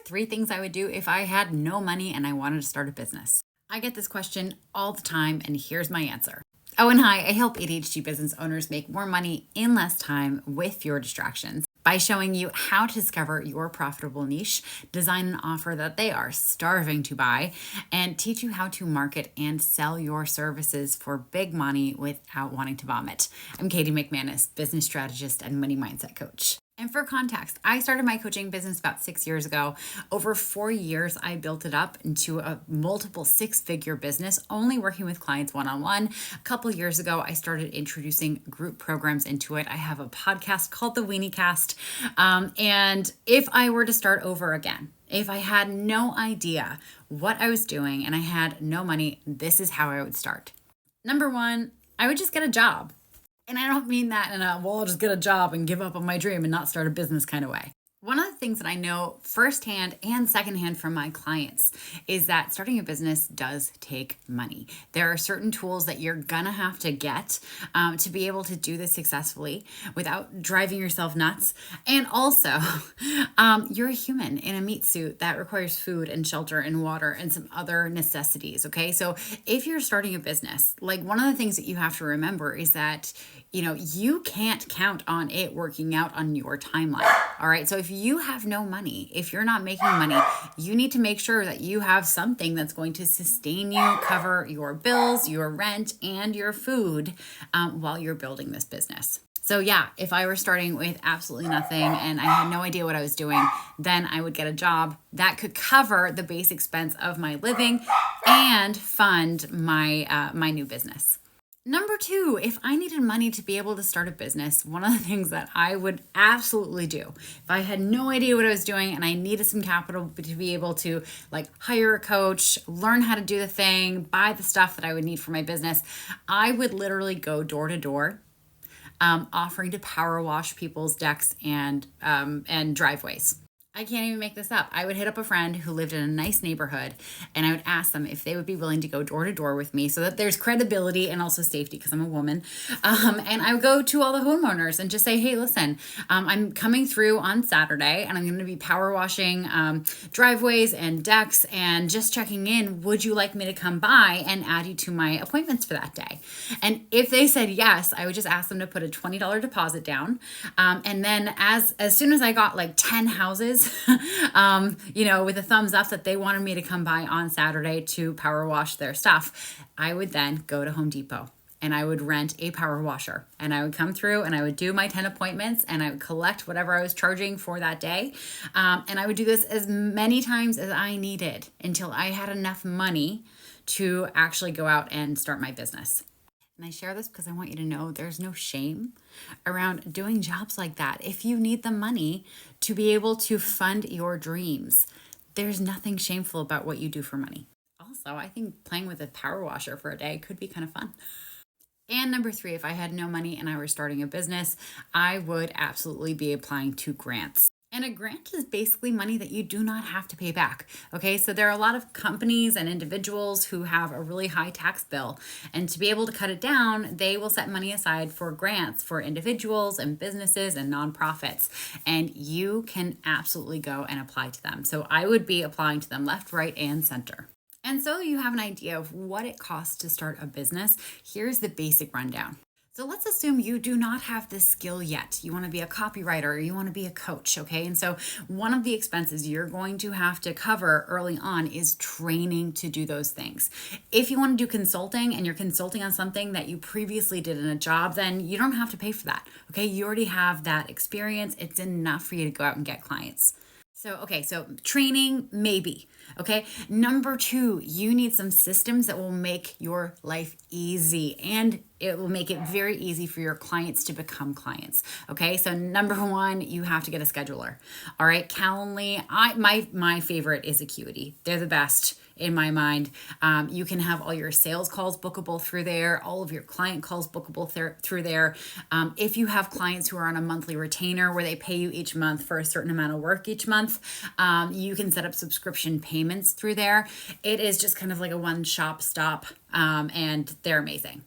3 things I would do if I had no money and I wanted to start a business. I get this question all the time, and here's my answer. Oh, and hi, I help ADHD business owners make more money in less time with fewer distractions by showing you how to discover your profitable niche, design an offer that they are starving to buy, and teach you how to market and sell your services for big money without wanting to vomit. I'm Katie McManus, business strategist and money mindset coach. And for context, I started my coaching business about 6 years ago. Over 4 years, I built it up into a multiple 6-figure business, only working with clients one-on-one. A couple years ago, I started introducing group programs into it. I have a podcast called The Weenie Cast. And if I were to start over again, if I had no idea what I was doing and I had no money, this is how I would start. Number 1, I would just get a job. And I don't mean that in a, well, I'll just get a job and give up on my dream and not start a business kind of way. One of the things that I know firsthand and secondhand from my clients is that starting a business does take money. There are certain tools that you're gonna have to get to be able to do this successfully without driving yourself nuts. And also, you're a human in a meat suit that requires food and shelter and water and some other necessities, okay? So if you're starting a business, like one of the things that you have to remember is that you can't count on it working out on your timeline. All right. So if you have no money, if you're not making money, you need to make sure that you have something that's going to sustain you, cover your bills, your rent, and your food while you're building this business. So yeah, if I were starting with absolutely nothing and I had no idea what I was doing, then I would get a job that could cover the base expense of my living and fund my new business. Number 2, if I needed money to be able to start a business, one of the things that I would absolutely do, if I had no idea what I was doing and I needed some capital to be able to hire a coach, learn how to do the thing, buy the stuff that I would need for my business, I would literally go door to door, offering to power wash people's decks and driveways. I can't even make this up. I would hit up a friend who lived in a nice neighborhood and I would ask them if they would be willing to go door to door with me so that there's credibility and also safety because I'm a woman. And I would go to all the homeowners and just say, hey, listen, I'm coming through on Saturday and I'm going to be power washing driveways and decks and just checking in. Would you like me to come by and add you to my appointments for that day? And if they said yes, I would just ask them to put a $20 deposit down. And then as soon as I got 10 houses, with a thumbs up that they wanted me to come by on Saturday to power wash their stuff, I would then go to Home Depot and I would rent a power washer and I would come through and I would do my 10 appointments and I would collect whatever I was charging for that day. And I would do this as many times as I needed until I had enough money to actually go out and start my business. And I share this because I want you to know there's no shame around doing jobs like that. If you need the money to be able to fund your dreams, there's nothing shameful about what you do for money. Also, I think playing with a power washer for a day could be kind of fun. And number 3, if I had no money and I were starting a business, I would absolutely be applying to grants. And a grant is basically money that you do not have to pay back. Okay, so there are a lot of companies and individuals who have a really high tax bill. And to be able to cut it down, they will set money aside for grants for individuals and businesses and nonprofits. And you can absolutely go and apply to them. So I would be applying to them left, right, and center. And so you have an idea of what it costs to start a business. Here's the basic rundown. So let's assume you do not have this skill yet. You want to be a copywriter or you want to be a coach, okay? And so one of the expenses you're going to have to cover early on is training to do those things. If you want to do consulting and you're consulting on something that you previously did in a job, then you don't have to pay for that, okay? You already have that experience. It's enough for you to go out and get clients. So training, maybe. Okay. Number 2, you need some systems that will make your life easy and it will make it very easy for your clients to become clients. Okay. So number 1, you have to get a scheduler. All right. Calendly, my favorite is Acuity. They're the best in my mind. You can have all your sales calls bookable through there, all of your client calls bookable through there. If you have clients who are on a monthly retainer where they pay you each month for a certain amount of work each month, you can set up subscription payments through there. It is just kind of like a one-stop shop, and they're amazing.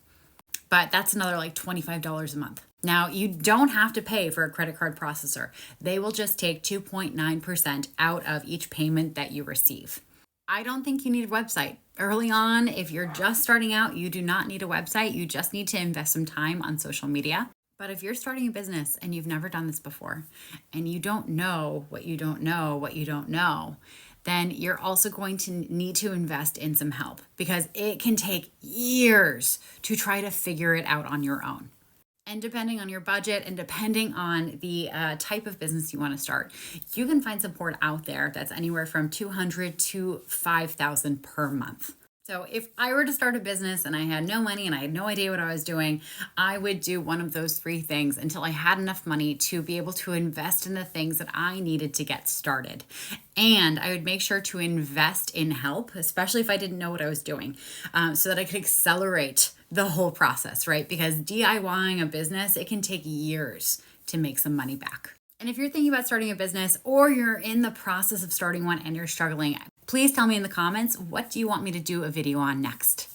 But that's another $25 a month. Now, you don't have to pay for a credit card processor. They will just take 2.9% out of each payment that you receive. I don't think you need a website. Early on, if you're just starting out, you do not need a website. You just need to invest some time on social media. But if you're starting a business and you've never done this before, and you don't know what you don't know, what you don't know, then you're also going to need to invest in some help, because it can take years to try to figure it out on your own. And depending on your budget and depending on the type of business you want to start, you can find support out there that's anywhere from $200 to $5,000 per month. So if I were to start a business and I had no money and I had no idea what I was doing, I would do one of those three things until I had enough money to be able to invest in the things that I needed to get started. And I would make sure to invest in help, especially if I didn't know what I was doing, so that I could accelerate the whole process, right? Because DIYing a business, it can take years to make some money back. And if you're thinking about starting a business or you're in the process of starting one and you're struggling, please tell me in the comments, what do you want me to do a video on next?